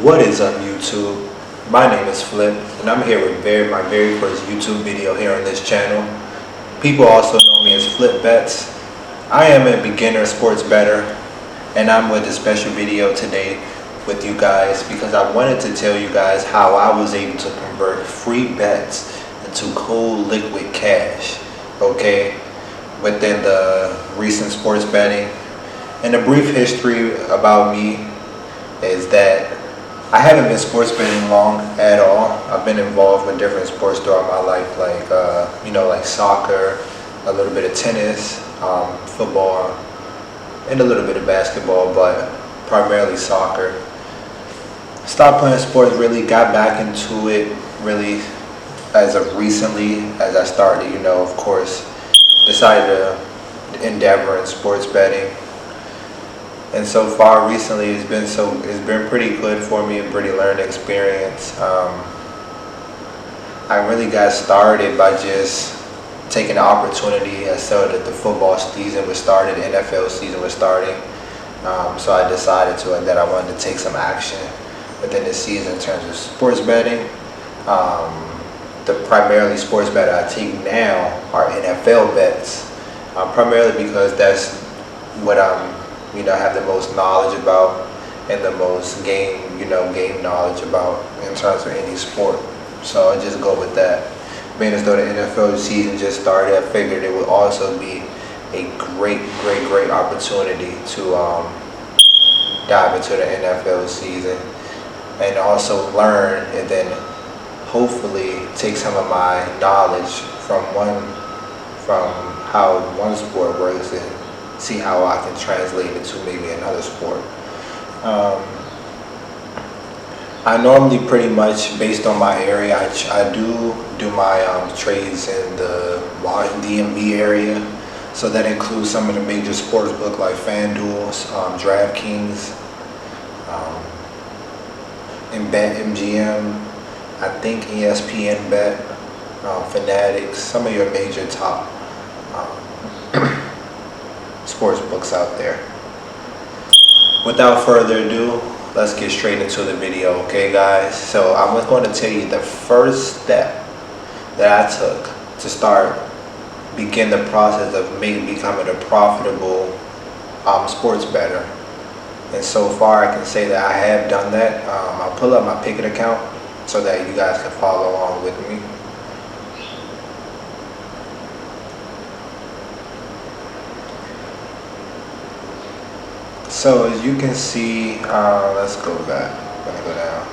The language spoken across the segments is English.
What is up, YouTube? My name is Flip, and I'm here with my very first YouTube video here on this channel. People also know me as Flip Bets. I am a beginner sports bettor, and I'm with a special video today with you guys because I wanted to tell you guys how I was able to convert free bets into cold liquid cash, okay, within the recent sports betting. And a brief history about me is that I haven't been sports betting long at all. I've been involved with different sports throughout my life, like like soccer, a little bit of tennis, football, and a little bit of basketball, but primarily soccer. Stopped playing sports, really got back into it really as of recently, as I started, of course, decided to endeavor in sports betting. And so far recently it's been pretty good for me, a pretty learning experience. I really got started by just taking the opportunity. I saw that the football season was started, the NFL season was starting. So I decided that I wanted to take some action within the season in terms of sports betting. The primarily sports bet I take now are NFL bets, primarily because that's what I have the most knowledge about and the most game knowledge about in terms of any sport. So I just go with that. Being as though the NFL season just started, I figured it would also be a great opportunity to dive into the NFL season and also learn, and then hopefully take some of my knowledge from how one sport works and see how I can translate it to maybe another sport. I normally pretty much, based on my area, I do my trades in the DMV area. So that includes some of the major sports books like FanDuel, DraftKings, and BetMGM, I think ESPN Bet, Fanatics, some of your major top sports books out there. Without further ado, let's get straight into the video, okay guys? So I'm going to tell you the first step that I took to begin the process of becoming a profitable sports bettor. And so far I can say that I have done that. I'll pull up my Pick'It account so that you guys can follow along with me. So as you can see, let's go back. I'm gonna go down.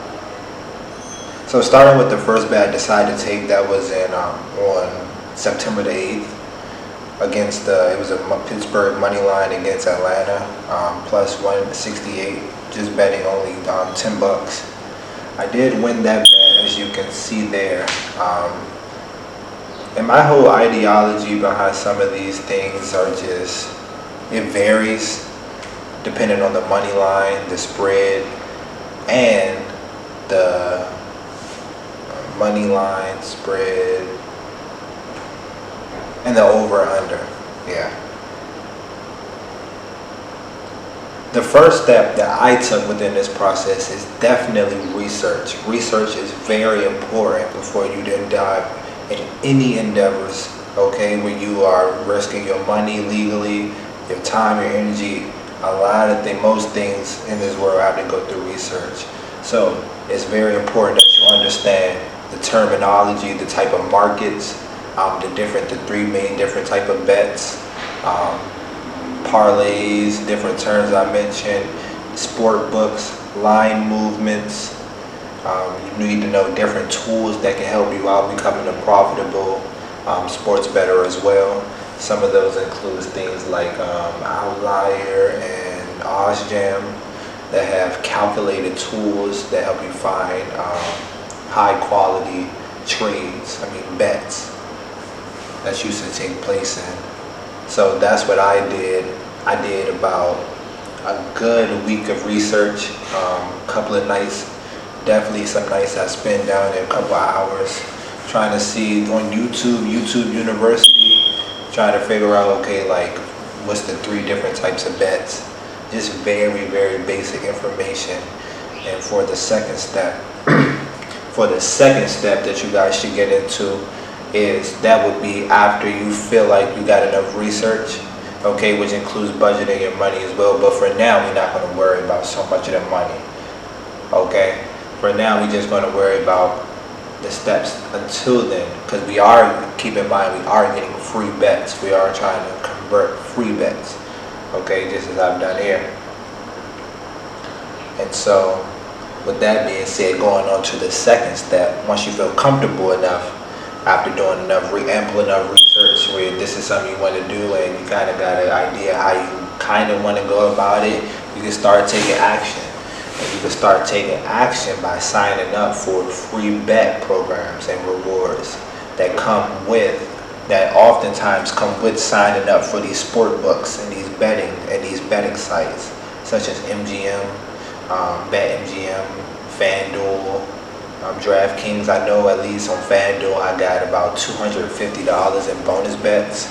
So starting with the first bet I decided to take, that was on September the 8th against it was a Pittsburgh money line against Atlanta, plus 168, just betting only $10. I did win that bet, as you can see there. And my whole ideology behind some of these things are just, it varies depending on the money line, the spread, and the money line, spread, and the over/under. Yeah. The first step that I took within this process is definitely research. Research is very important before you then dive in any endeavors, okay, where you are risking your money legally, your time, your energy. Most things in this world have to go through research. So it's very important that you understand the terminology, the type of markets, the three main different type of bets, parlays, different terms I mentioned, sport books, line movements. You need to know different tools that can help you out becoming a profitable sports bettor as well. Some of those include things like Outlier and OddsJam that have calculated tools that help you find high quality bets that used to take place in. So that's what I did. I did about a good week of research, a couple of nights, definitely some nights I spent down there a couple of hours trying to see on YouTube University, trying to figure out, okay, like what's the three different types of bets. Just very basic information. And for the second step, that you guys should get into is that would be after you feel like you got enough research, okay, which includes budgeting your money as well. But for now, we're not going to worry about so much of the money, okay? For now, we're just going to worry about the steps until then, because we are, keep in mind, we are getting free bets. We are trying to convert free bets, okay, just as I've done here. And so, with that being said, going on to the second step, once you feel comfortable enough, after doing ample enough research where this is something you want to do and you kind of got an idea how you kind of want to go about it, you can start taking action. And you can start taking action by signing up for free bet programs and rewards that oftentimes come with signing up for these sport books and these betting sites such as MGM, BetMGM, FanDuel, DraftKings. I know at least on FanDuel I got about $250 in bonus bets,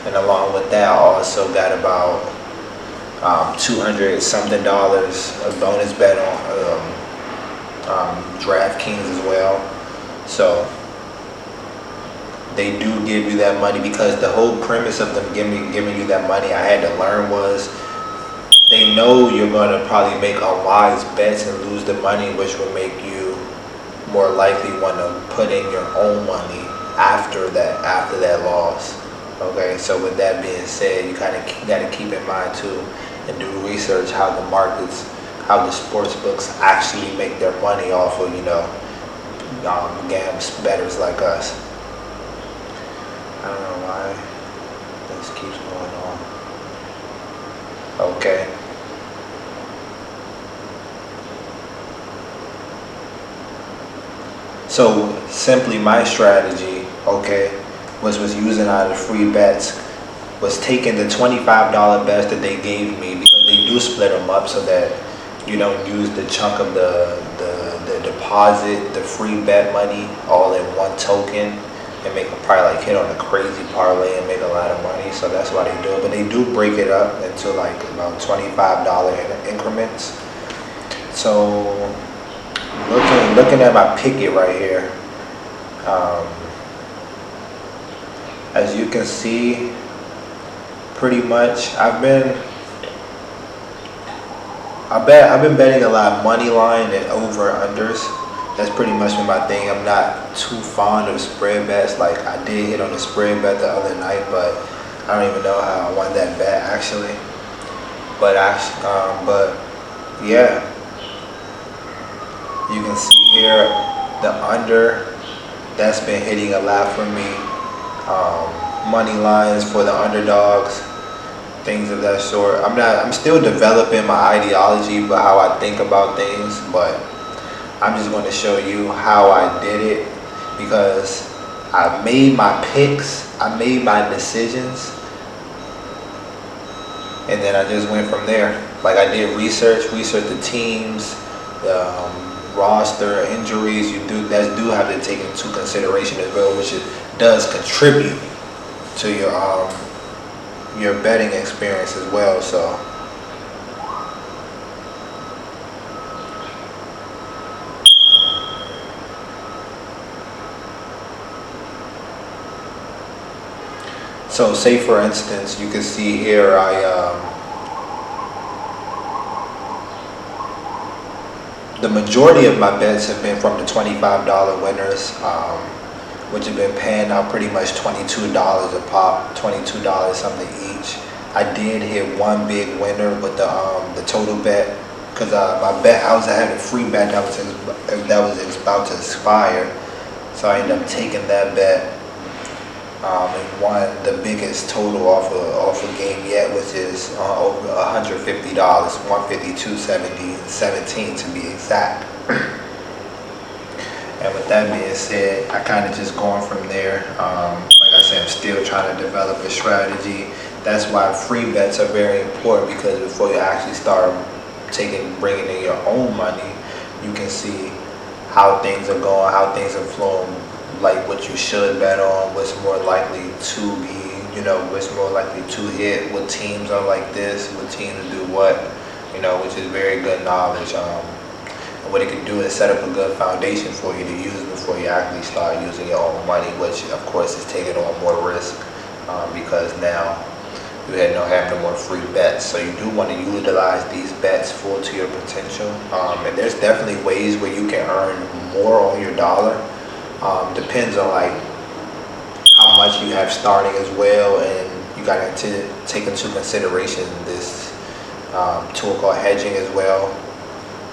and along with that I also got about $200 something of bonus bet on DraftKings as well. So they do give you that money, because the whole premise of them giving you that money, I had to learn, was they know you're going to probably make unwise bets and lose the money, which will make you more likely want to put in your own money after that loss. Okay, so with that being said, you kind of got to keep in mind too, and do research how the markets, how the sports books actually make their money off of, gambs bettors like us. I don't know why this keeps going on. Okay. So simply my strategy, okay, was using out of free bets, was taking the $25 bets that they gave me, because they do split them up so that you don't use the chunk of the deposit, the free bet money all in one token and make them probably like hit on a crazy parlay and make a lot of money. So that's why they do it. But they do break it up into like about $25 increments. So looking at my picket right here, as you can see, pretty much I've been betting a lot of money line and over unders. That's pretty much been my thing. I'm not too fond of spread bets. Like I did hit on the spread bet the other night, but I don't even know how I won that bet actually. But yeah, you can see here the under, that's been hitting a lot for me. Money lines for the underdogs, things of that sort. I'm still developing my ideology about how I think about things, but I'm just going to show you how I did it, because I made my picks, I made my decisions, and then I just went from there. Like I did research the teams, the roster, injuries. You do have to take into consideration as well, which it does contribute to your betting experience as well. So say for instance, you can see here the majority of my bets have been from the $25 winners, which have been paying out pretty much $22 a pop, $22 something each. I did hit one big winner with the total bet, because my bet, I had a free bet that was about to expire, so I ended up taking that bet and won the biggest total off a game yet, which is over $150, $152.17 to be exact. And with that being said, I kind of just going from there. Like I said, I'm still trying to develop a strategy. That's why free bets are very important, because before you actually start bringing in your own money, you can see how things are going, how things are flowing, like what you should bet on, what's more likely to be, what's more likely to hit, what teams are like this, what teams do what, which is very good knowledge. And what it can do is set up a good foundation for you to use before you actually start using your own money, which of course is taking on more risk because now you have no more free bets. So you do want to utilize these bets full to your potential. And there's definitely ways where you can earn more on your dollar. Depends on like how much you have starting as well, and you got to take into consideration this tool called hedging as well.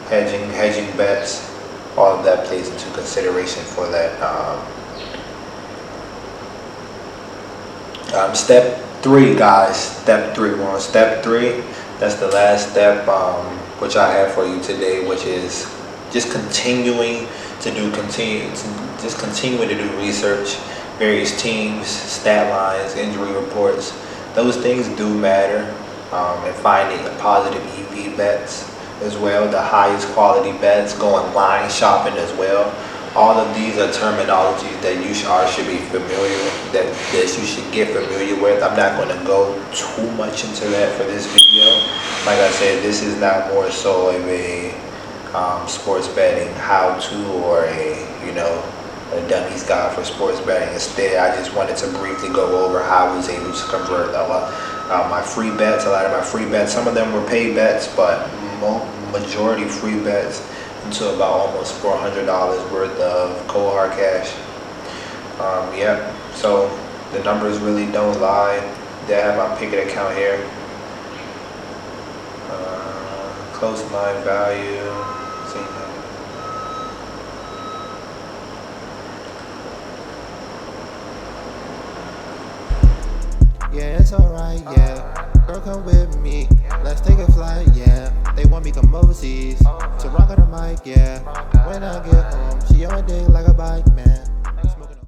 Hedging bets, all of that plays into consideration for that. Step 3, guys. Step 3. We're on step 3. That's the last step, which I have for you today, which is just continuing to do research, various teams, stat lines, injury reports. Those things do matter, and finding positive EV bets as well, the highest quality bets, going line shopping as well. All of these are terminologies that you should be familiar with, that you should get familiar with. I'm not going to go too much into that for this video. Like I said, this is not more so of a sports betting how-to or a dummy's guide for sports betting. Instead, I just wanted to briefly go over how I was able to convert my free bets. A lot of my free bets, some of them were paid bets, but majority free bets, into about almost $400 worth of cold hard cash. So the numbers really don't lie. They have my Pickett account here. Close line value. Yeah, it's alright, yeah. Girl, come with me. Let's take a flight, yeah. They want me come overseas. So rock on the mic, yeah. When I get home, she on my dick like a bike, man.